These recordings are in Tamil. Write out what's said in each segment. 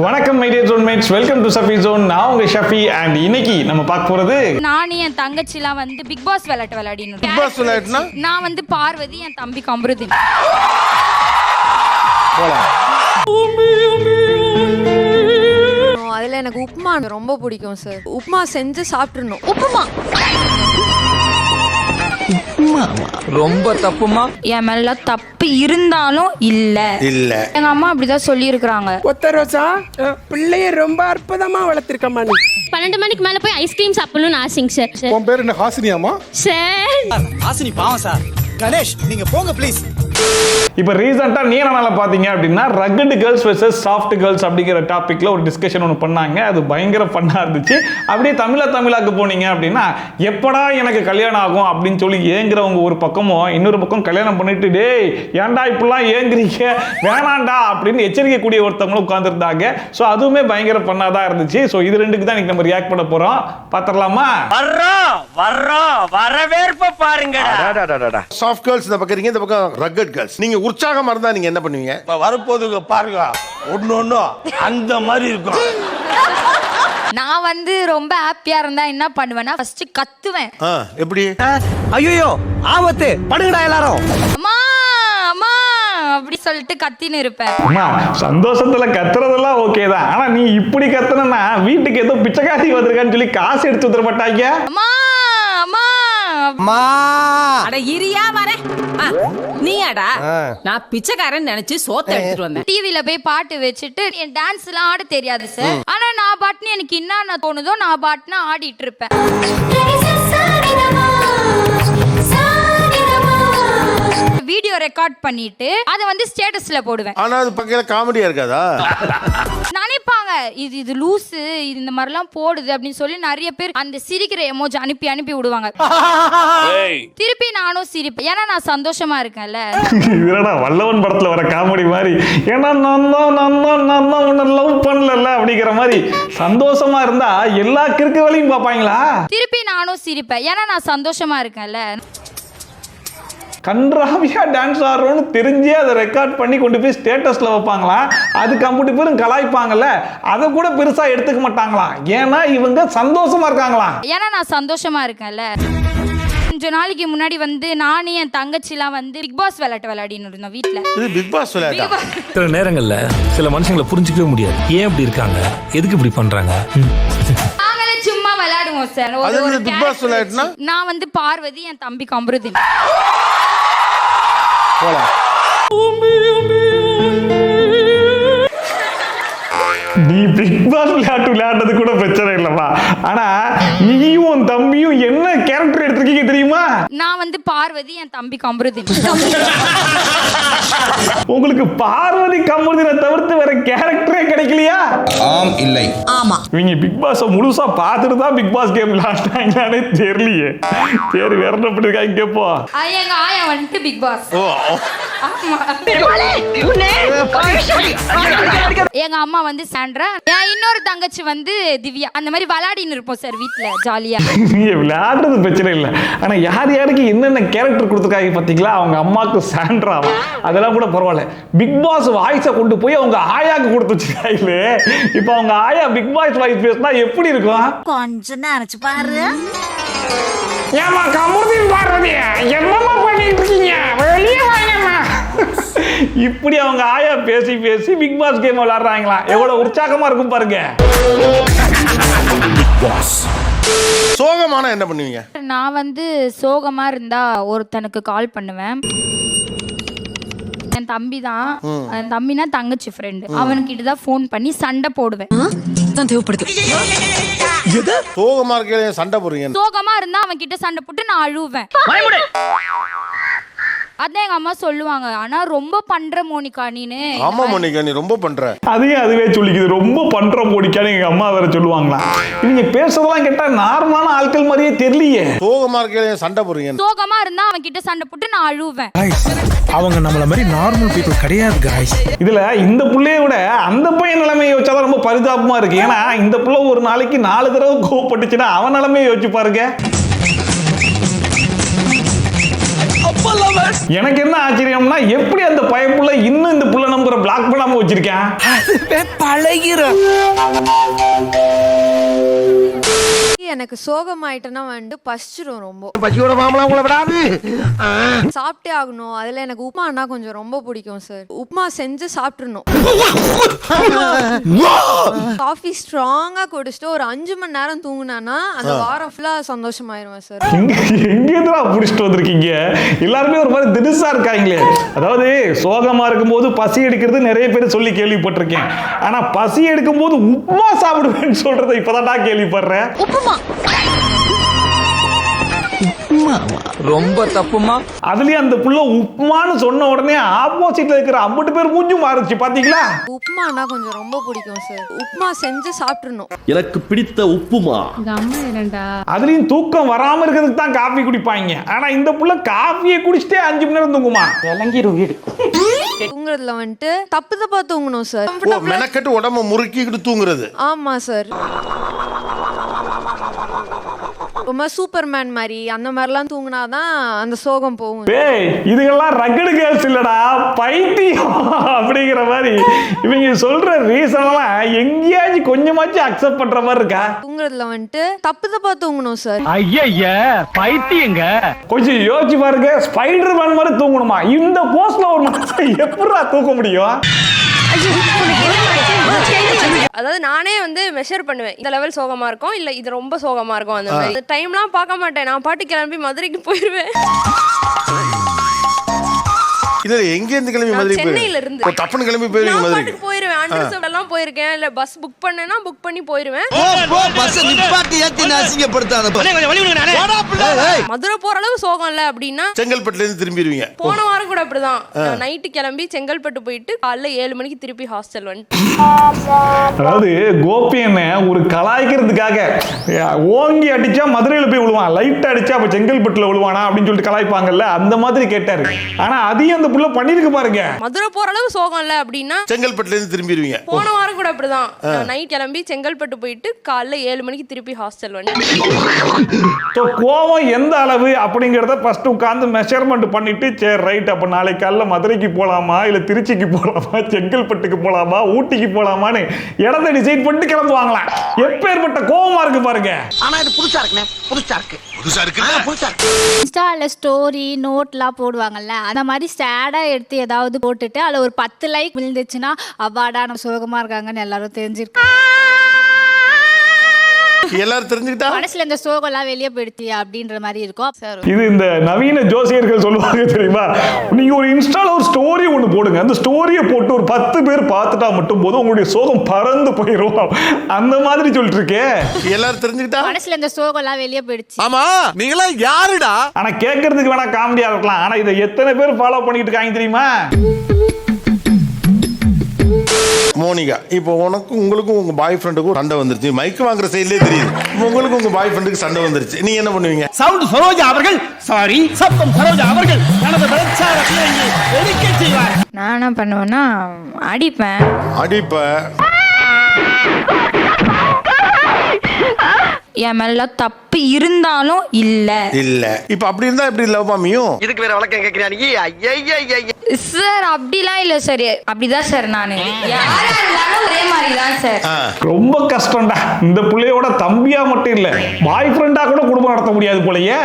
வணக்கம் my dear zonemates, welcome to Shafi zone. நான் உங்க ஷஃபி அண்ட் இன்னைக்கு நம்ம பார்க்க போறது நான் என் தங்கச்சிலாம் வந்து பிக் பாஸ் விளையாடினோம். பிக் பாஸ் விளையாட்டுனா நான் வந்து பார்வதி, என் தம்பி கம்ருதீன். அதுல எனக்கு உப்புமா ரொம்ப பிடிக்கும் சார். உப்புமா செஞ்சு சாப்பிட்டுறணும். உப்புமா ரொம்ப தப்புமா? என் மேல தப்பு இருந்தாலும் இல்ல எங்க அம்மா அப்படிதான் சொல்லி இருக்காங்க. ஒத்த ரோசா பிள்ளைய ரொம்ப அற்புதமா வளர்த்திருக்கம்மா நீ. 12 மணிக்கு மேல போய் ஐஸ்கிரீம் சாப்பிடணும்னு ஆசைங்க சார். உன் பேர் என்ன? ஹாசினியாமா? சார் ஹாசினி பாவம் சார். கணேஷ் நீங்க போங்க ப்ளீஸ். இப்போ ரீசெண்டாக நீனால பார்த்தீங்க அப்படின்னா rugged girls versus soft girls அப்படிங்கிற டாப்பிக்கில் ஒரு டிஸ்கஷன் ஒன்று பண்ணாங்க. அது பயங்கர ஃபன்னாக இருந்துச்சு. அப்படியே தமிழாக்கு போனீங்க அப்படின்னா எப்படா எனக்கு கல்யாணம் ஆகும் அப்படின்னு சொல்லி ஏங்குறவங்க ஒரு பக்கமும், இன்னொரு பக்கம் கல்யாணம் பண்ணிட்டு டேய் ஏன்டா இப்படிலாம் ஏங்குறீங்க வேணாண்டா அப்படின்னு எச்சரிக்கக்கூடிய ஒருத்தவங்களும் உட்காந்துருந்தாங்க. ஸோ அதுவுமே பயங்கர ஃபன்னாக தான் இருந்துச்சு. ஸோ இது ரெண்டுக்கு தான் இன்னைக்கு நம்ம ரியாக்ட் பண்ண போகிறோம். பார்த்துடலாமா? வரவேற்ப பாருங்க. சாஃப்ட் கேர்ள்ஸ் இந்த பக்கம் இருக்கீங்க, இந்த பக்கம் ரக்கட் கேர்ள்ஸ். நீங்க உற்சாகமா இருந்தா நீங்க என்ன பண்ணுவீங்க? வரப்போதுங்க பாருங்க, ஒண்ணு அந்த மாதிரி இருக்கும். நான் வந்து ரொம்ப ஹாப்பியா இருந்தா என்ன பண்ணுவேன்னா ஃபர்ஸ்ட் கத்துவேன். எப்படி? ஐயோ ஆபத்து, படுங்கடா எல்லாரும். அம்மா அம்மா அப்படி சொல்லிட்டு கத்தின்னு இருப்பேன். அம்மா சந்தோஷத்துல கத்துறதெல்லாம் ஓகே தான். ஆனா நீ இப்படி கத்துனா வீட்டுக்கு ஏதோ பிச்சைக்காரி வந்திருக்கான்னு சொல்லி காசு எடுத்து வந்துட மாட்டாங்க. அம்மா அம்மா அம்மா அட இரியா வரேன். நீயாடா? நான் பிச்சைக்காரன் நினைச்சு சோத்த எடுத்துட்டு வந்தேன். டிவில போய் பாட்டு வச்சுட்டு என் டான்ஸ் எல்லாம் ஆட தெரியாது சார். ஆனா நான் பாட்டுன்னு எனக்கு என்ன தோணுதோ நான் பாட்டுன்னு ஆடிட்டு இருப்பேன். வீடியோ ரெக்கார்ட் பண்ணிட்டு அதை வந்து ஸ்டேட்டஸ்ல போடுவேன். ஆனா அது பக்கத்துல காமெடியா இருக்காதா? நினைப்பாங்க இது லூசு, இது இந்த மாதிரிலாம் போடுது அப்படின்னு சொல்லி நிறைய பேர் அந்த சிரிக்கிற எமோஜி அனுப்பி விடுவாங்க. திருப்பி நானும் சிரிப்பேன், ஏன்னா நான் சந்தோஷமா இருக்கேன்ல. இதுடா வல்லவன் படத்துல வர காமெடி மாதிரி. ஏன்னா நான் தான் உன்னை லவ் பண்ணல அப்படிங்கிற மாதிரி சந்தோஷமா இருந்தா எல்லா கிறுக்கு வேலையும் பார்ப்பாங்களா? திருப்பி நானும் சிரிப்பேன், ஏன்னா நான் சந்தோஷமா இருக்கேன்ல. கன்றாவியா டான்ஸ் ஆடுறோன்னு தெரிஞ்சே அதை ரெக்கார்ட் பண்ணி கொண்டு போய் ஸ்டேட்டஸ்ல வைப்பாங்களா? அது கம்ப்யூட்டர் பேரும் கலாய்ப்பாங்கல்ல, அதை கூட பெருசா எடுத்துக்க மாட்டாங்களா? ஏன்னா இவங்க சந்தோஷமா இருக்காங்களா? ஏன்னா நான் சந்தோஷமா இருக்கேன்ல. கொஞ்ச நாளைக்கு முன்னாடி வந்து நானே என் தங்கச்சிலாம் வந்து பிக் பாஸ் விளையாடினு இருந்தோம் வீட்டுல. இது பிக் பாஸ் விளையாட்டா? சில நேரங்கள்ல சில மனுஷங்களை புரிஞ்சிக்கவே முடியாது. ஏன் இப்படி இருக்காங்க, எதுக்கு இப்படி பண்றாங்க? நாங்களே சும்மா விளையாடுவோம் சார். அது பிக் பாஸ் விளையாட்டுனா நான் வந்து பார்வதி, என் தம்பி கம்ருதீன். போலாம். நீ பிக் பாஸ் விளையாடுறது கூட பிரச்சனை இல்லப்பா. ஆனா நீயும் உன் தம்பியும் என்ன கேரக்டர் எடுத்திருக்கீங்க தெரியுமா? நான் வந்து பார்வதி, என் தம்பி கம்ருதீன். உங்களுக்கு பார்வதி கம்ருதீனை தவிர்த்து வேற கேரக்டரே கிடைக்கலையா? ஆம் இல்லை. ஆமா, இவங்க பிக் பாஸ் முழுசா பார்த்துட்டு தான் பிக் பாஸ் கேம் விளையாண்டாங்களானே தெரியலையே. சரி வேற என்ன பண்ணிருக்காங்க கேப்போ. எங்க ஆயா வந்துட்டு பிக் பாஸ். எங்க அம்மா வந்து சாண்ட்ரா, என் இன்னொரு தங்கச்சி வந்து திவ்யா. அந்த மாதிரி விளையாடின்னு இருப்போம் சார் வீட்டுல ஜாலியா. நீங்க விளையாடுறது பிரச்சனை இல்லை, ஆனா யார் யாருக்கு என்னென்ன கேரக்டர் கொடுத்துருக்காங்க பாத்தீங்களா? அவங்க அம்மாக்கு சாண்ட்ராவா, அதெல்லாம் கூட பரவாயில்ல. பிக் பாஸ் வாய்ஸை கொண்டு போய் அவங்க ஆயாக்கு கொடுத்து வச்சிருக்காங்க. இப்ப அவங்க ஆயா பிக் பாஸ் வாய்ஸ் பேசினா எப்படி இருக்கும்? கொஞ்சம் நினைச்சு பாரு. ஏமா கமுதின் பார்வதி என்னமா பண்ணிட்டு இருக்கீங்க, வெளியே வாங்கம்மா. இப்படி அவங்க ஆயா பேசி பேசி பிக் பாஸ் கேம் விளையாடுறாங்களா? எவ்வளவு உற்சாகமா இருக்கும் பாருங்க. சோகமான என்ன பண்ணுவீங்க? நான் வந்து சோகமா இருந்தா ஒருத்தனுக்கு கால் பண்ணுவேன். என் தம்பி தான், என் தம்பினா தங்கச்சி ஃப்ரெண்டு. அவனுக்கிட்ட தான் ஃபோன் பண்ணி சண்டை போடுவேன். சோகமா இருக்க சண்டை போடுறீங்க? சோகமா இருந்தா அவன் கிட்ட சண்டை போட்டு நான் அழுவேன். அதான் எங்க அம்மா சொல்லுவாங்க, ஆனா ரொம்ப பண்ற மோனிகா நீனு. ஆமா மோனிகா, நீ ரொம்ப பண்ற. அதுவே சொல்லிக்குது, ரொம்ப பண்ற மோனிகான்னு எங்க அம்மா வேற சொல்லுவாங்களா? நீங்க பேசுறதெல்லாம் கேட்டா நார்மலான ஆட்கள் மாதிரியே தெரியலையே. சோகமா இருக்க சண்டை போடுறீங்க? சோகமா இருந்தா அவன் கிட்ட சண்டை போட்டு நான் அழுவேன். அவங்க நம்மள மாதிரி நார்மல் பீப்புள் கிடையாது गाइस. இதுல இந்த புள்ளைய விட அந்த பையன் நிலைமையை யோசிச்சாதான் ரொம்ப பரிதாபமா இருக்கு. ஏன்னா இந்த புள்ள ஒரு நாளைக்கு 4 தடவை கோவப்பட்டுச்சுன்னா அவன் நிலைமையை யோசிச்சு பாருங்க. எனக்கு என்ன ஆச்சரியம்னா எப்படி அந்த பயப்புள்ள இன்னும் இந்த புள்ள நம்பரை பிளாக் பண்ணாம வச்சிருக்கேன். பழகிறோம். எனக்கு சோகமாயிட்டேன்னா வந்து பசிச்சிரும் ரொம்ப. பசியோட மாமலாம் உங்களை விடாது. சாப்பிட்டே ஆகணும். அதுல எனக்கு உப்புமானா கொஞ்சம் ரொம்ப பிடிக்கும் சார். உப்புமா செஞ்சு சாப்பிட்டுறணும். காஃபி ஸ்ட்ராங்கா குடிச்சிட்டு ஒரு 5 மணி நேரம் தூங்குனானா அந்த வாரம் ஃபுல்லா சந்தோஷமாயிருவேன் சார். எங்கேதான் புடிச்சிட்டு வந்திருக்கீங்க? எல்லாருமே ஒரு மாதிரி திடுசா இருக்காங்களே. அதாவது சோகமா இருக்கும்போது பசி எடுக்கிறது நிறைய பேர் சொல்லி கேள்விப்பட்டிருக்கேன். ஆனா பசி எடுக்கும் போது உப்புமா சாப்பிடுவேன்னு சொல்றதை இப்பதான் கேள்விப்படுறேன். ரொம்ப தப்புமா. அதுலயும் அந்த புள்ள உப்புமான்னு சொன்ன உடனே ஆப்போசிட்ல இருக்கிற 50 பேர் மூஞ்சி மாறுச்சு பாத்தீங்களா? உப்புமானா கொஞ்சம் ரொம்ப பிடிக்கும் சார். உப்புமா செஞ்சு சாப்பிட்டுறணும். எனக்கு பிடித்த உப்புமா. அதுலயும் தூக்கம் வராம இருக்கிறதுக்கு தான் காஃபி குடிப்பாங்க. ஆனா இந்த புள்ள காஃபியை குடிச்சிட்டே 5 மணி நேரம் தூங்குமா? தூங்குறதுல வந்துட்டு தப்பு தப்பா தூங்கணும் சார். மெனக்கட்டு உடம்ப முறுக்கிக்கிட்டு தூங்குறது. ஆமா சார். ரொம்ப சூப்பர்மேன் மாதிரி அந்த மாதிரிலாம் தூங்கினாதான் அந்த சோகம் போகும். டேய் இதுகெல்லாம் ரகடு கேர்ள்ஸ் இல்லடா, பைத்தியம் அப்படிங்கிற மாதிரி இவங்க சொல்ற ரீசன் எல்லாம் எங்கேயாச்சும் கொஞ்சமாச்சும் அக்செப்ட் பண்ற மாதிரி இருக்கா? தூங்குறதுல வந்துட்டு தப்பு தப்பா தூங்கணும் சார். ஐயா பைத்தியங்க. கொஞ்சம் யோசிச்சு பாருங்க. ஸ்பைடர் மேன் மாதிரி தூங்கணுமா? இந்த போஸ்ட்ல ஒரு மனுஷன் எப்படிடா தூக்க முடியும்? அதாவது நானே வந்து மெஷர் பண்ணுவேன். இந்த லெவல் சோகமா இருக்கும் இல்ல இது ரொம்ப சோகமா இருக்கும். அந்த மாதிரி டைம்லாம் பார்க்க மாட்டேன். நான் பாட்டு கிளம்பி மதுரைக்கு போயிருவேன். இல்ல எங்க இருந்து கிளம்பி மதுரை சென்னையில இருந்து தப்புன்னு கிளம்பி போயிருவீங்க நான் மதுரைக்கு? பாட்டுக்கு போயிருவேன். அண்டர்சர்வ்ட் எல்லாம் போயிருக்கேன். இல்ல பஸ் புக் பண்ணேன்னா புக் பண்ணி போயிருவேன். பஸ் நிப்பாட்டி ஏத்தி அசிங்கப்படுத்தாத. மதுரை போற அளவு சோகம் இல்ல அப்படின்னா செங்கல்பட்டுல இருந்து திரும்பிடுவீங்க. போன வாரம் கூட அப்படிதான். நைட்டு கிளம்பி செங்கல்பட்டு போயிட்டு காலைல 7 மணிக்கு திருப்பி ஹாஸ்டல் வந்து. அதாவது கோபி என்ன ஒரு கலாய்க்கிறதுக்காக ஓங்கி அடிச்சா மதுரையில போய் விழுவான், லைட் அடிச்சா அப்ப செங்கல்பட்டுல விழுவானா அப்படின்னு சொல்லிட்டு கலாய்ப்பாங்கல்ல, அந்த மாதிரி கேட்டாரு. ஆனா அதையும் அந்த புள்ள பண்ணிருக்கு பாருங்க. மதுரை போற அளவு சோகம் இல்ல அப்படின்னா செங்கல்பட்டுல இருந்து திரும்பிடுவீங்க. போன வாரம் கூட அப்படிதான். நைட் கிளம்பி செங்கல்பட்டு போயிட்டு காலைல 7 மணிக்கு திருப்பி ஹாஸ்டல் வந்து. கோவம் எந்த அளவு அப்படிங்கறத ஃபர்ஸ்ட் உட்கார்ந்து மெஷர்மெண்ட் பண்ணிட்டு சரி ரைட் அப்ப நாளைக்கு காலைல மதுரைக்கு போலாமா இல்ல திருச்சிக்கு போலாமா செங்கல்பட்டுக்கு போலாமா ஊட்டிக்கு போலாமான்னு இடத்தை டிசைட் பண்ணிட்டு கிளம்புவாங்களாம். எப்பேற்பட்ட கோவமா இருக்கு பாருங்க. ஆனா இது புதுசா இருக்குனே. புதுசா இருக்கு. இன்ஸ்டால ஸ்டோரி நோட்லாம் போடுவாங்கல்ல, அந்த மாதிரி சேடா எடுத்து ஏதாவது போட்டுட்டு அதுல ஒரு 10 லைக் விழுந்துச்சுன்னா அவாடா நம்ம சோகமா இருக்காங்கன்னு எல்லாரும் தெரிஞ்சிருக்கு. எல்லாரும் தெரிஞ்சுக்கிட்டா மனசுல இந்த சோகம் எல்லாம் வெளியே போயிடுச்சு அப்படின்ற மாதிரி இருக்கும். இது இந்த நவீன ஜோசியர்கள் சொல்லுவாங்க தெரியுமா? நீங்க ஒரு இன்ஸ்டால ஒரு ஸ்டோரி ஒன்று போடுங்க, அந்த ஸ்டோரியை போட்டு ஒரு 10 பேர் பார்த்துட்டா மட்டும் போதும் உங்களுடைய சோகம் பறந்து போயிடும். அந்த மாதிரி சொல்லிட்டு இருக்கேன். எல்லாரும் தெரிஞ்சுக்கிட்டா மனசுல இந்த சோகம் எல்லாம் வெளியே போயிடுச்சு. ஆமா நீங்களா யாருடா? ஆனா கேட்கறதுக்கு வேணா காமெடியா இருக்கலாம். ஆனா இதை எத்தனை பேர் ஃபாலோ பண்ணிட்டு இருக்காங்க தெரியுமா? மோனிகா, இப்போ உங்களுக்கும் உங்க பாய் ஃப்ரெண்டுக்கும் சண்டை வந்துருச்சு. மைக் வாங்குற சைட்லயே தெரியுது. உங்களுக்கு உங்க பாய் ஃப்ரெண்டுக்கு சண்டை வந்துருச்சு. நீ என்ன பண்ணுவீங்க? சவுண்ட் சரோஜா அவர்கள் சாரி சத்தம் சரோஜா அவர்கள் தனது பிரச்சாரத்தை ஒலிக்க செய்வார். நான் என்ன பண்ணுவேன்னா அடிப்பேன். என் மேல தப்பு இருந்தாலும் இல்ல இப்ப அப்படி இருந்தா எப்படி லவ் பாமியும்? இதுக்கு வேற வழக்கம் கேக்குறியா நீ? ஐயா சார் அப்படிலாம் இல்ல சார். அப்படிதான் சார் நானு யாரா இருந்தாலும் ஒரே மாதிரி தான் சார். ரொம்ப கஷ்டம்டா. இந்த பிள்ளையோட தம்பியா மட்டும் இல்ல பாய் ஃப்ரெண்டா கூட குடும்பம் நடத்த முடியாது போலயே.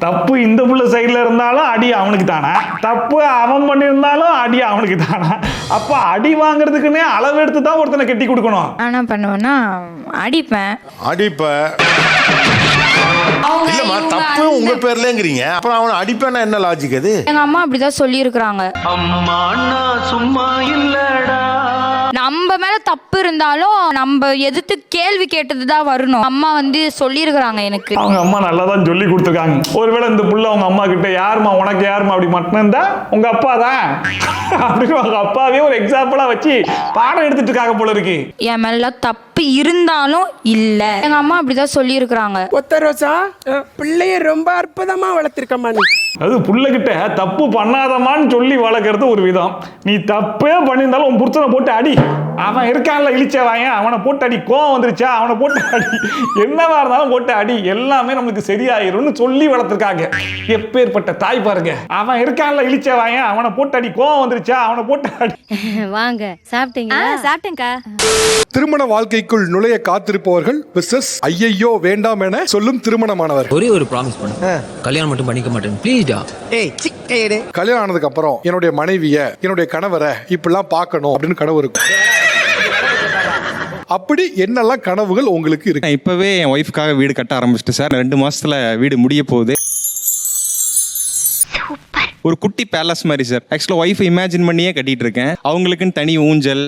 தப்பு இந்த புள்ள சைடுல இருந்தாலும் அடி அவனுக்கு தானா, தப்பு அவன் பண்ணியிருந்தாலும் அடி அவனுக்கு தானா? அப்ப அடி வாங்குறதுக்குன்னே அளவு எடுத்து தான் ஒருத்தனை கட்டி கொடுக்கணும். என்ன பண்ணுவேன்னா அடிப்பேன். இல்லம்மா தப்பு உங்க பேர்லங்கிறீங்க, அப்புறம் அவனை அடிப்பேன்னா என்ன லாஜிக் அது? எங்க அம்மா அப்படிதான் சொல்லி இருக்கிறாங்க. சும்மா இல்லடா. நம்ம மேல தப்பு இருந்தாலும் நம்ம எதிர்த்து கேள்வி கேட்டதுதான் வரணும். அம்மா வந்து சொல்லி இருக்கிறாங்க எனக்கு. அவங்க அம்மா நல்லா தான் சொல்லி கொடுத்துருக்காங்க. ஒருவேளை இந்த புள்ள அவங்க அம்மா கிட்ட யாருமா உனக்கு யாருமா அப்படி மட்டும் இருந்தா உங்க அப்பா தான் அப்படின்னு அவங்க அப்பாவே ஒரு எக்ஸாம்பிளா வச்சு பாடம் எடுத்துட்டு இருக்காங்க போல இருக்கு. என் மேல தப்பு இருந்தாலும் இல்ல எங்க அம்மா அப்படிதான் சொல்லி இருக்கிறாங்க. ஒத்த ரோசா பிள்ளைய ரொம்ப அற்புதமா வளர்த்திருக்கம்மா நீ. அது புள்ளகிட்ட தப்பு பண்ணாதமான்னு சொல்லி வளர்க்கறது ஒரு விதம். நீ தப்பே பண்ணியிருந்தாலும் உன் புருஷனை போட்டு அடி, அவன் இருக்கான்ல இழிச்ச வாயன் அவனை போட்டு அடி, கோவம் வந்துருச்சா அவனை போட்டு அடி, என்னவா இருந்தாலும் போட்டு அடி, எல்லாமே நம்மளுக்கு சரியாயிரும்னு சொல்லி வளர்த்துருக்காங்க. எப்பேற்பட்ட தாய் பாருங்க. அவன் இருக்கான்ல இழிச்ச வாயன் அவனை போட்டு அடி, கோவம் வந்துருச்சா அவனை போட்டு அடி. வாங்க சாப்பிட்டீங்க? சாப்பிட்டேங்க்கா. திருமண வாழ்க்கைக்குள் நுழைய காத்திருப்பவர்கள் விசஸ் ஐயையோ வேண்டாம் என சொல்லும் திருமணமானவர். ஒரே ஒரு ப்ராமிஸ் பண்ணு, கல்யாணம் மட்டும் பண்ணிக்க மாட்டேன் ப்ளீஸ்டா. கல்யாணம் ஆனதுக்கு அப்புறம் என்னுடைய மனைவிய என்னுடைய கணவரை இப்படிலாம் பார்க்கணும் அப்படின்னு கனவு இருக்கும். அப்படி என்னெல்லாம் கனவுகள் உங்களுக்கு இருக்கு? இப்பவே என் ஒய்ஃப்காக வீடு கட்ட ஆரம்பிச்சிட்டு சார். 2 மாசத்துல வீடு முடிய போகுது. ஒரு குட்டி பேலஸ் மாதிரி சார். ஆக்சுவலா ஒய்ஃப் இமேஜின் பண்ணியே கட்டிட்டு இருக்கேன். அவங்களுக்குன்னு தனி ஊஞ்சல்.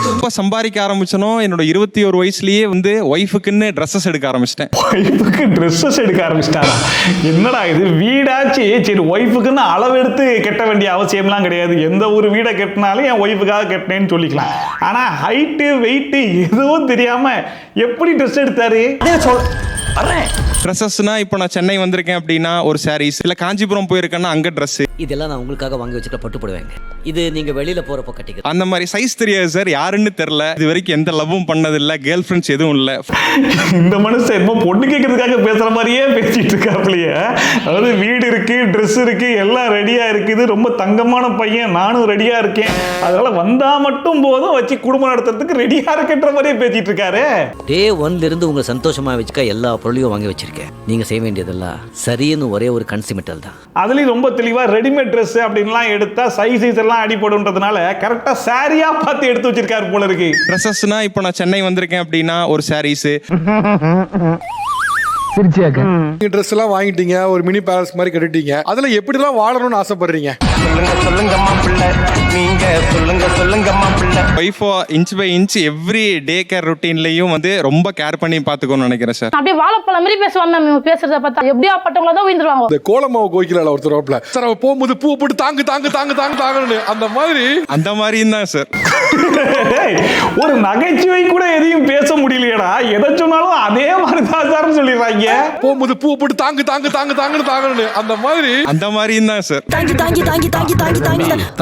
ரொம்ப சம்பாதிக்க ஆரம்பிச்சனோ என்னோட 21 வயசுலயே வந்து ஒய்ஃபுக்குன்னு ட்ரெஸ்ஸஸ் எடுக்க ஆரம்பிச்சிட்டேன். ஒய்ஃபுக்கு ட்ரெஸ்ஸஸ் எடுக்க ஆரம்பிச்சிட்டாரா? என்னடா இது, வீடாச்சு சரி ஒய்ஃபுக்குன்னு அளவெடுத்து கட்ட வேண்டிய அவசியம்லாம் கிடையாது. எந்த ஒரு வீடை கட்டினாலும் என் ஒய்ஃபுக்காக கட்டினேன்னு சொல்லிக்கலாம். ஆனா ஹைட்டு வெயிட்டு எதுவும் தெரியாம எப்படி ட்ரெஸ் எடுத்தாரு? ட்ரெஸ்ஸஸ்னா இப்போ நான் சென்னை வந்திருக்கேன் அப்படின்னா ஒரு சாரீஸ், இல்ல காஞ்சிபுரம் போயிருக்கேன்னா அங்க ட்ரெஸ். இதெல்லாம் நான் உங்களுக்காக வாங்கி வச்சுட்டு பட்டு போடுவேங்க. இது நீங்க வெளியில போறப்ப கட்டிக்க. அந்த மாதிரி சைஸ் தெரியாது சார், யாருன்னு தெரியல. இது வரைக்கும் எந்த லவ்வும் பண்ணதில்லை, கேர்ள் ஃப்ரெண்ட்ஸ் எதுவும் இல்லை. இந்த மனுஷன் என்னமோ பொண்ணு கேட்கறதுக்காக பேசுற மாதிரியே பேசிட்டு இருக்காப்லையே. அதாவது வீடு இருக்கு, ட்ரெஸ் இருக்கு, எல்லாம் ரெடியா இருக்குது, ரொம்ப தங்கமான பையன், நானும் ரெடியா இருக்கேன், அதனால வந்தா மட்டும் போதும் வச்சு குடும்பம் நடத்துறதுக்கு ரெடியா இருக்குன்ற மாதிரியே பேசிட்டு இருக்காரு. டே 1ல இருந்து உங்களை சந்தோஷமா வச்சுக்க எல்லா பொருளையும் வாங்கி வச்சிருக்கேன். நீங்க செய்ய வேண்டியதெல்லாம் சரின்னு ஒரே ஒரு கன்சிமெண்டல் தான். அதுலயும் ரொம்ப தெளிவா ரெடிமேட் ட்ரெஸ் அப்படின்லாம் எடுத்தா சைஸ் எல்லாம் அடிபடுன்றதுனால கரெக்டா சாரியா பார்த்து எடுத்து வச்சிருக்காரு போல இருக்கு. ட்ரெஸ்ஸஸ்னா இப்போ நான் சென்னை வந்திருக்கேன் அப்படின்னா ஒரு சாரீஸ். ட்ரெஸ் எல்லாம் வாங்கிட்டீங்க, ஒரு மினி பேலஸ் மாதிரி கட்டிட்டீங்க. அதுல எப்படிலாம் வாழணும்னு ஆசைப்படுறீங்க? சொல்லுங்கம்மா பிள்ளை, நீங்க சொல்லுங்கம்மா பிள்ளை. ஒய்ஃபோ inch by inch every day care ரொட்டீன்லயும் வந்து ரொம்ப கேர் பண்ணி பாத்துக்கணும்னு நினைக்கிறேன் சார். அப்படியே வாழைப்பழம் மாதிரி பேசுவாங்க மேம். பேசுறத பார்த்தா எப்படியா பட்டவங்கள தான் விழுந்துருவாங்க. இந்த கோலமாவு கோயிக்கல ஒருத்தர் ரோப்ல சார், அவ போகும்போது பூ போட்டு தாங்கு தாங்கு தாங்கு தாங்கு தாங்கன்னு அந்த மாதிரியும் தான் சார். ஒரு நகைச்சுவை கூட எதையும் பேச முடியலையடா, எதை சொன்னாலும் அதே மாதிரி தான் சார் சொல்லிடுறாங்க. போகும்போது பூ போட்டு தாங்கு தாங்கு தாங்கு தாங்கன்னு தாங்கன்னு அந்த மாதிரியும் தான் சார்.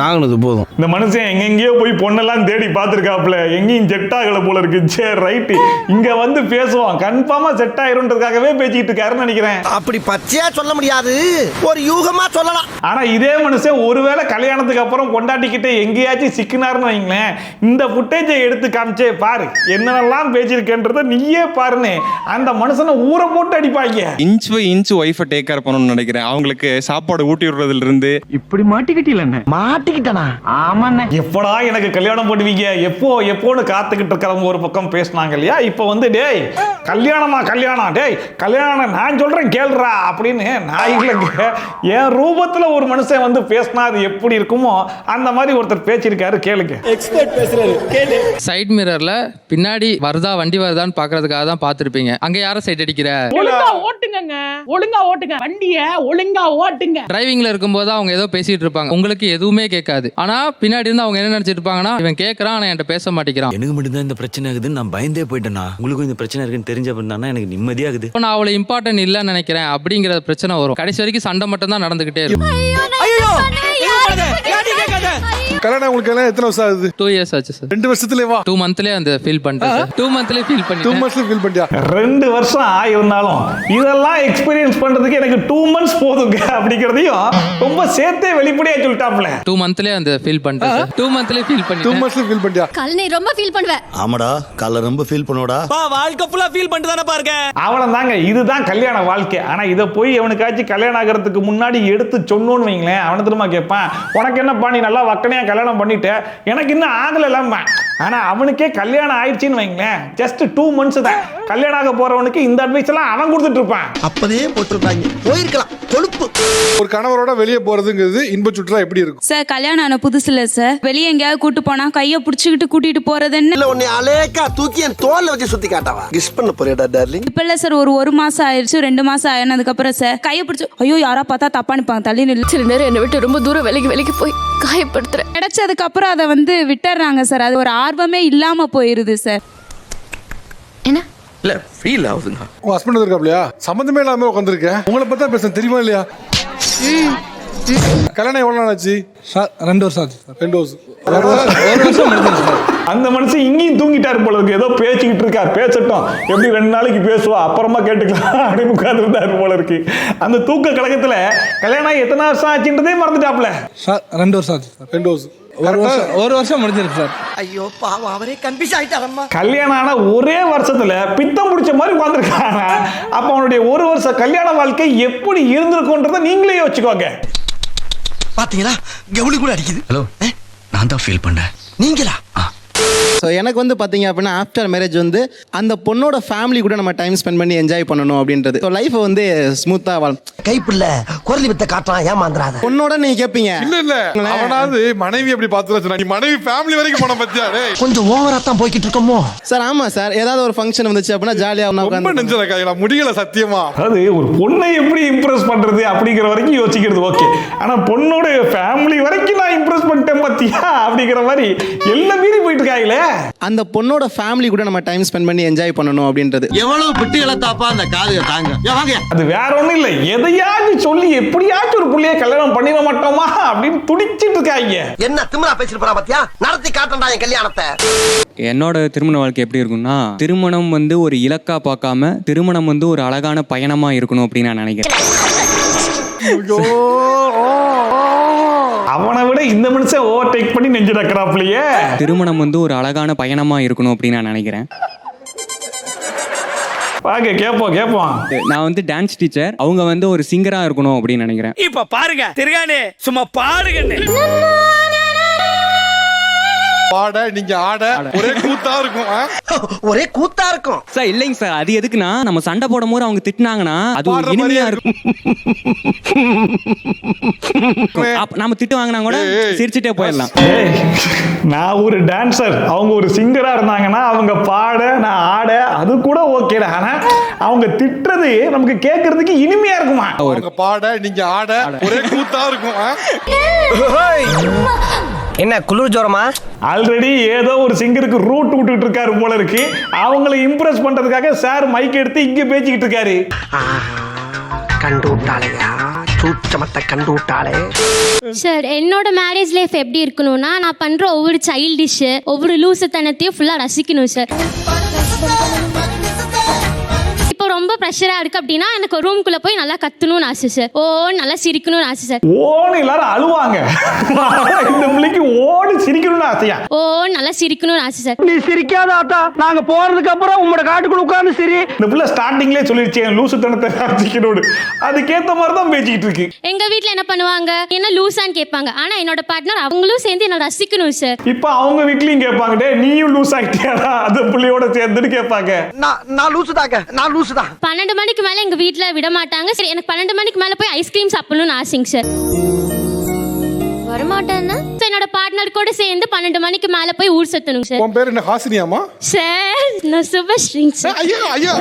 தாங்கினது போதும். இந்த மனுஷன் எங்கெங்கயோ போய் பொண்ணெல்லாம் தேடி பார்த்துருக்காப்ல, எங்கேயும் செட் ஆகல போல இருக்கு. சரி ரைட்டு, இங்க வந்து பேசுவோம், கன்ஃபார்மா செட் ஆயிரும்ன்றதுக்காகவே பேசிட்டு இருக்காருன்னு நினைக்கிறேன். அப்படி பச்சையா சொல்ல முடியாது, ஒரு யூகமா சொல்லலாம். ஆனா இதே மனுஷன் ஒருவேளை கல்யாணத்துக்கு அப்புறம் கொண்டாட்டிக்கிட்டே எங்கேயாச்சும் சிக்கினாருன்னு வைங்களேன், இந்த ஃபுட்டேஜை எடுத்து காமிச்சே பாரு என்னெல்லாம் பேசியிருக்கேன்றத நீயே பாருன்னு அந்த மனுஷனை ஊரை போட்டு அடிப்பாங்க. Inch by inch wife take care பண்ணணும்னு நினைக்கிறேன். அவங்களுக்கு சாப்பாடு ஊட்டி விடுறதுல இருந்து. இப்படி மாட்டிக்கிட்டீங்களே? மாட்டிக்கிட்டானா? ஆமாண்ணே. எப்படா எனக்கு கல்யாணம் பண்ணுவீங்க, எப்போன்னு காத்துக்கிட்டு இருக்கிறவங்க ஒரு பக்கம் பேசினாங்க இல்லையா. இப்போ வந்து டேய் கல்யாணமா கல்யாணம், டேய் கல்யாணம் நான் சொல்றேன் கேள்றா அப்படின்னு நான் இல்லைங்க, என் ரூபத்துல ஒரு மனுஷன் வந்து பேசினா அது எப்படி இருக்குமோ அந்த மாதிரி ஒருத்தர் பேசியிருக்காரு. கேளுங்க. எக்ஸ்பர்ட் பேசுறாரு, கேளு. சைட் மிரர்ல பின்னாடி வருதா வண்டி வருதான்னு பாக்குறதுக்காக தான் பாத்துருப்பீங்க. அங்க யார சைட் அடிக்கிற? ஒழுங்கா ஓட்டுங்க, ஒழுங்கா ஓட்டுங்க வண்டிய, ஒழுங்கா ஓட்டுங்க. டிரைவிங்ல இருக்கும்போது அவங்க ஏதோ பேசிட்டு இருப்பாங்க, உங்களுக்கு எதுவுமே கேட்காது. ஆனா பின்னாடி இருந்து அவங்க என்ன நினைச்சிட்டு இருப்பாங்கன்னா, இவன் கேட்கறான் ஆனா என்கிட்ட பேச மாட்டேங்கிறான். எனக்கு மட்டும் தான் இந்த பிரச்சனை ஆகுதுன்னு நான் பயந்தே போயிட்டேனா. உங்களுக்கும் இந்த பிரச்சனை இருக்குன்னு தெரிஞ்ச அப்படின்னா எனக்கு நிம்மதியாகுது. நான் அவ்வளவு இம்பார்ட்டன்ட் இல்லன்னு நினைக்கிறேன் அப்படிங்கிற பிரச்சனை வரும். கடைசி வரைக்கும் சண்டை மட்டும் தான் நடந்துகிட்டே இருக்கும். கல்யாணம் உங்களுக்கு எல்லாம் எத்தனை வருஷம் ஆகுது? 2 years ஆச்சு சார். 2 வருஷத்துலயே 2 monthலயே அந்த ஃபீல் பண்ணிட்டேன். 2 monthலயே ஃபீல் பண்ணிட்டேன். 2 months ஃபீல் பண்ணியா? 2 வருஷம் ஆயிருந்தாலும் இதெல்லாம் எக்ஸ்பீரியன்ஸ் பண்றதுக்கு எனக்கு 2 months போதுங்க அப்படிங்கறதையும் ரொம்ப சேர்த்தே வெளிப்படையா சொல்லிட்டாப்ல. 2 monthலயே அந்த ஃபீல் பண்ணிட்டேன். 2 monthலயே ஃபீல் பண்ணிட்டேன். 2 months ஃபீல் பண்ணியா? கல்லை ரொம்ப ஃபீல் பண்ணுவேன். ஆமாடா, கால ரொம்ப ஃபீல் பண்ணுடா. வாழ்க்கை ஃபுல்லா ஃபீல் பண்ணிட்டு தானே பாருங்க. அவ்வளவுதாங்க, இதுதான் கல்யாண வாழ்க்கை. ஆனா இதை போய் எவனுக்காச்சும் கல்யாணம் ஆகிறதுக்கு முன்னாடி எடுத்து சொன்னோன்னு வைங்களேன், அவனை திரும்ப கேட்பான், உனக்கு என்னப்பா நீ நல்லா வக்கனையா கல்யாணம் பண்ணிட்டு எனக்கு இன்னும் ஆகல இல்லாம. ஆனா அவனுக்கே கல்யாணம் ஆயிடுச்சுன்னு வைங்களேன், ஜஸ்ட் 2 months தான். கல்யாணம் ஆக போறவனுக்கு இந்த அட்வைஸ் எல்லாம் அவன் கொடுத்துட்டு இருப்பான். அப்பதே போட்டுருப்பாங்க, போயிருக்கலாம் கொழுப்பு. ஒரு கணவரோட வெளியே போறதுங்கிறது இன்ப சுற்றுலா எப்படி இருக்கும் சார்? கல்யாணம் ஆன புதுசுல சார் வெளியே எங்கேயாவது கூட்டு போனா கையை பிடிச்சிக்கிட்டு கூட்டிட்டு போறது என்ன? இல்ல உன்னை அலேக்கா தூக்கி என் தோல்ல வச்சு சுத்தி காட்டாவா? கிஸ் பண்ண போறியடா டார்லிங்? இப்ப இல்ல சார், ஒரு மாசம் ஆயிடுச்சு, 2 மாசம் ஆனதுக்கு அப்புறம் சார் கையை பிடிச்சி ஐயோ யாரா பார்த்தா தப்பா நிப்பாங்க, தள்ளி நில்லு. சில நேரம் என்னை விட்டு ரொம்ப தூரம் விலகி போய் காயப்படுத்துறேன். கிடைச்சதுக்கு அப்புறம் அதை வந்து விட்டுறாங்க சார். அது ஒரு ஆர்வமே இல்லாம போயிருது சார். என்ன இல்ல ஃபீல் ஆகுதுங்க. உங்க ஹஸ்பண்ட் இருக்காப்லையா? சம்பந்தமே இல்லாம உட்காந்துருக்கேன். உங்களை பத்தா பேச தெரியுமா இல்லையா? கல்யாணம் எவ்வளவு நாள் ஆச்சு சார் 2 வருஷம் ஆச்சு சார். 2 வருஷம். ஒரு வருஷம் முடிஞ்சிருச்சு சார். அந்த மனுஷன் இங்கேயும் தூங்கிட்டாரு போல இருக்கு. ஏதோ பேசிக்கிட்டு இருக்கார், பேசட்டும், எப்படி 2 நாளைக்கு பேசுவா, அப்புறமா கேட்டுக்கலாம் அப்படின்னு உட்கார்ந்துருந்தாரு போல இருக்கு. அந்த தூக்க கழகத்துல கல்யாணம் ஆகி எத்தனை வருஷம் ஆச்சுன்றதே மறந்துட்டாப்ல. சார் 2 வருஷம் ஆச்சு சார். 2 வருஷம். ஒரு வருஷம் முடிஞ்சிருக்கு சார். ஐயோ பாவம் அவரே கன்ஃபியூஸ் ஆயிட்டாரம்மா. கல்யாணம் ஆன ஒரே வருஷத்துல பித்தம் பிடிச்ச மாதிரி உட்கார்ந்துருக்காங்க. அப்ப அவனுடைய 1 வருஷ கல்யாண வாழ்க்கை எப்படி இருந்திருக்கும்ன்றத நீங்களே யோசிச்சுக்கோங்க. பாத்தீங்களா கவுளி கூட அடிக்குது. ஹலோ நான் தான் ஃபீல் பண்ணேன். நீங்களா? ஸோ எனக்கு வந்து பார்த்தீங்க அப்படின்னா ஆஃப்டர் மேரேஜ் வந்து அந்த பொண்ணோட ஃபேமிலி கூட நம்ம டைம் ஸ்பெண்ட் பண்ணி என்ஜாய் பண்ணணும் அப்படின்றது. ஸோ லைஃப்பை வந்து ஸ்மூத்தாக வாழும். கைப்புள்ள குரலி வித்த காட்டுறான் ஏமாந்துறாத. பொண்ணோட நீங்க கேட்பீங்க இல்ல அவனாவது மனைவி எப்படி பாத்துறா, நீ மனைவி ஃபேமிலி வரைக்கும் போன பத்தியா? கொஞ்சம் ஓவரா தான் போய்கிட்டு இருக்கோமோ சார். ஆமா சார், ஏதாவது ஒரு ஃபங்க்ஷன் வந்துச்சு அப்படின்னா ஜாலியாக ரொம்ப நெஞ்சல கையில முடியல சத்தியமா. அது ஒரு பொண்ணை எப்படி இம்ப்ரெஸ் பண்றது அப்படிங்கிற வரைக்கும் யோசிக்கிறது ஓகே. ஆனா பொண்ணோட ஃபேமிலி வரைக்கும் நான் இம்ப்ரெஸ் பண்ணிட்டேன் பத்தியா அப்படிங்கிற மாதிரி எல்லாம் மீறி போயிட்டு இருக்காங்களே. அந்த பொண்ணோட ஃபேமிலி கூட நம்ம டைம் ஸ்பெண்ட் பண்ணி என்ஜாய் பண்ணணும் அப்படின்றது. எவ்வளவு பிட்டுகளை தாப்பா அந்த காதுக தாங்க. அது வேற ஒண்ணும் இல்லை, எதையாச்சும் சொல்லி எப்படியாச்சும் ஒரு புள்ளைய கல்யாணம் பண்ணிட மாட்டோமா அப்படின்னு துடிச்சிட்டு இருக்காங்க. என்ன திமிரா பேசிட்டு போறா பத்தியா? நடத்தி காட்டண்டா என் கல்யாணத்தை. என்னோட திருமண வாழ்க்கை எப்படி இருக்கும்னா, திருமணம் வந்து ஒரு இலக்கா பார்க்காம திருமணம் வந்து ஒரு அழகான பயணமா இருக்கணும் அப்படின்னு நான் நினைக்கிறேன். அவனை விட இந்த மனுஷன் ஓவர்டேக் பண்ணி நெஞ்சு டக்கறாப்லயே. திருமணம் வந்து ஒரு அழகான பயணமா இருக்கணும் அப்படின்னு நான் நினைக்கிறேன். வாங்க கேட்போம். நான் வந்து டான்ஸ் டீச்சர், அவங்க வந்து ஒரு சிங்கரா இருக்கணும் அப்படின்னு நினைக்கிறேன். இப்ப பாருங்க திருகானே சும்மா பாடுங்க. பாட நீங்க ஆட ஒரே கூத்தா இருக்கும். ஒரே கூத்தா இருக்கும் சார். இல்லைங்க சார், அது எதுக்குன்னா நம்ம சண்டை போடும் போது அவங்க திட்டினாங்கன்னா அது ஒரு இனிமையா இருக்கும். நம்ம திட்டு வாங்கினா கூட சிரிச்சுட்டே போயிடலாம். நான் ஒரு டான்சர், அவங்க ஒரு சிங்கரா இருந்தாங்கன்னா அவங்க பாட நான் ஆட அது கூட ஓகேடா. ஆனா அவங்க திட்டுறது நமக்கு கேட்கறதுக்கு இனிமையா இருக்குமா? அவங்க பாட நீங்க ஆட ஒரே கூத்தா இருக்கும். என்ன குளிர் ஜோரமா? ஆல்ரெடி ஏதோ ஒரு சிங்கருக்கு ரூட் விட்டுட்டு இருக்காரு போல இருக்கு. அவங்களை இம்ப்ரெஸ் பண்றதுக்காக சார் மைக் எடுத்து இங்க பேசிக்கிட்டு இருக்காரு. கண்டு விட்டாளையா, சூச்சமத்தை கண்டு விட்டாளே. சார், என்னோட மேரேஜ் லைஃப் எப்படி இருக்கணும்னா, நான் பண்ற ஒவ்வொரு சைல்டிஷ் ஒவ்வொரு லூசுத்தனத்தையும் ஃபுல்லா ரசிக்கணும் சார். இப்போ ரொம்ப ப்ரெஷரா இருக்கு அப்படின்னா எனக்கு ஒரு ரூம்குள்ள போய் நல்லா கத்தணும்னு ஆசை சார். நல்லா சிரிக்கணும்னு ஆசை சார். ஓன்னு எல்லாரும் அழுவாங்க, இந்த பிள்ளைக்கு ஓடி சிரிக்கணும்னு ஆசையா? நல்லா சிரிக்கணும்னு ஆசை சார். நீ சிரிக்காத ஆத்தா, நாங்க போறதுக்கு அப்புறம் உங்களோட காட்டுக்குள்ள உட்கார்ந்து சரி. இந்த பிள்ளை ஸ்டார்டிங்லேயே சொல்லிடுச்சு லூசுத்தனத்தை ரசிக்கணும்னு. அதுக்கேத்த மாதிரி தான் பேசிக்கிட்டு இருக்கு. எங்க வீட்ல என்ன பண்ணுவாங்க, என்ன லூசான்னு கேட்பாங்க. ஆனா என்னோட பார்ட்னர் அவங்களும் சேர்ந்து என்ன ரசிக்கணும் சார். இப்போ அவங்க வீட்லயும் கேட்பாங்க, டே நீயும் லூஸ் ஆகிட்டியாடா அந்த புள்ளையோட சேர்ந்துட்டு கேட்பாங்க. நான் லூசுதாங்க, நான் லூசுதான். 12 மணிக்கு மேல எங்க வீட்ல விட மாட்டாங்க. சரி, எனக்கு 12 மணிக்கு மேல போய் ஐஸ்கிரீம் சாப்பிடணும்னு ஆசைங்க சார். வரமாட்டேன்னா என்னோட பார்ட்னர் கூட சேர்ந்து 12 மணிக்கு மேல போய் ஊர் சுத்தணும் சார். உன் பேர் என்ன ஹாசினியாமா? சார், நான் சுபஸ்ரீ சார். ஐயா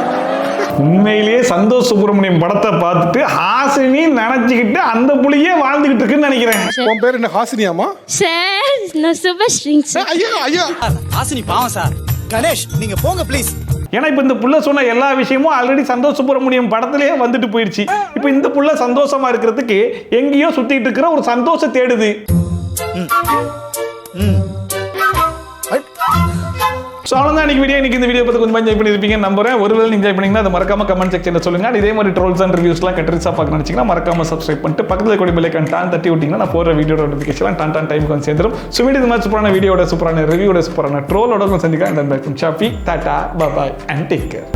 உண்மையிலேயே சந்தோஷ் சுப்ரமணியம் படத்தை பார்த்துட்டு ஹாசினி நினைச்சுக்கிட்டு அந்த புள்ளையே வாழ்ந்துகிட்டு இருக்குன்னு நினைக்கிறேன். உன் பேர் என்ன ஹாசினியாமா? சார், நான் சுபஸ்ரீ சார். ஐயா ஹாசினி பாவம் சார். கணேஷ் நீங்க போங்க ப்ளீஸ். ஏன்னா இப்போ இந்த புள்ள சொன்ன எல்லா விஷயமும் ஆல்ரெடி சந்தோஷ் சுப்ரமணியம் படத்திலேயே வந்துட்டு போயிடுச்சு. இப்போ இந்த புள்ள சந்தோஷமா இருக்கிறதுக்கு எங்கேயோ சுத்திட்டு இருக்கிற ஒரு சந்தோஷம் தேடுது. இன்னைக்கு வீடியோ. இன்னைக்கு இந்த வீடியோ பத்தி கொஞ்சம் என்ஜாய் பண்ணிருப்பீங்க நம்புறேன். ஒருவேளை என்ஜாய் பண்ணீங்கன்னா அது மறக்காம கமெண்ட் செக்ஷன்ல சொல்லுங்க. இதே மாதிரி ட்ரோல்ஸ் அண்ட் ரிவ்யூஸ்லாம் கண்டிப்பா பார்க்க நினைச்சீங்கன்னா மறக்காம சப்ஸ்கிரைப் பண்ணிட்டு பக்கத்துல இருக்க பெல் ஐகான் டான் தட்டி விட்டீங்கன்னா நான் போற வீடியோட நோட்டிஃபிகேஷன் டான் டைமுக்கு வந்து சேர்ந்துரும். ஸோ வீடியோ மாதிரி சூப்பரான வீடியோட சூப்பரான ரிவ்யூட சூப்பரான ட்ரோலோட சந்திக்கலாம். இந்த பை Shafi, tata, bye and take care.